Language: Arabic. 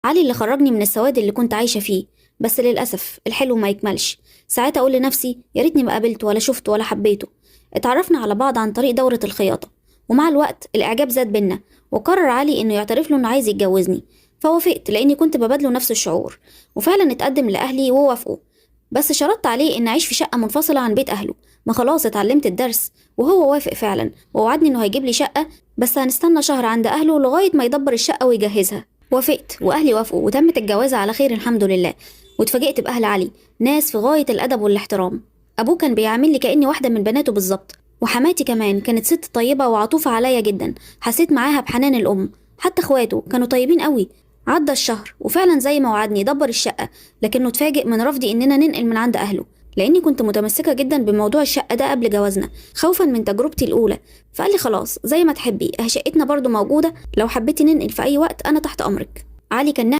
علي اللي خرجني من السواد اللي كنت عايشة فيه. بس للأسف الحلو ما يكملش. ساعات أقول لنفسي يا ريتني ما قابلته ولا شفته ولا حبيته. اتعرفنا على بعض عن طريق دورة الخياطة، ومع الوقت الإعجاب زاد بينا، وقرر علي إنه يعترف له إنه عايز يتجوزني. فوافقت لأني كنت ببادله نفس الشعور، وفعلا اتقدم لأهلي ووافقوا. بس شرطت عليه إن أعيش في شقة منفصلة عن بيت أهله. ما خلاص اتعلمت الدرس، وهو وافق فعلا ووعدني إنه هيجيب لي شقة، بس هنستنى شهر عند أهله لغاية ما يدبر الشقة ويجهزها. وافقت واهلي وافقوا وتمت الجوازة على خير الحمد لله. واتفاجئت باهل علي، ناس في غاية الادب والاحترام. ابوه كان بيعاملني كاني واحدة من بناته بالظبط، وحماتي كمان كانت ست طيبة وعطوفة عليا جدا، حسيت معاها بحنان الام. حتى اخواته كانوا طيبين قوي. عدى الشهر وفعلا زي ما وعدني دبر الشقة، لكنه اتفاجئ من رفضي اننا ننقل من عند اهله، لاني كنت متمسكة جدا بموضوع الشقة ده قبل جوازنا خوفا من تجربتي الاولى. فقال لي خلاص زي ما تحبي، اهي شقتنا برضو موجودة، لو حبيتي ننقل في اي وقت انا تحت امرك. علي كان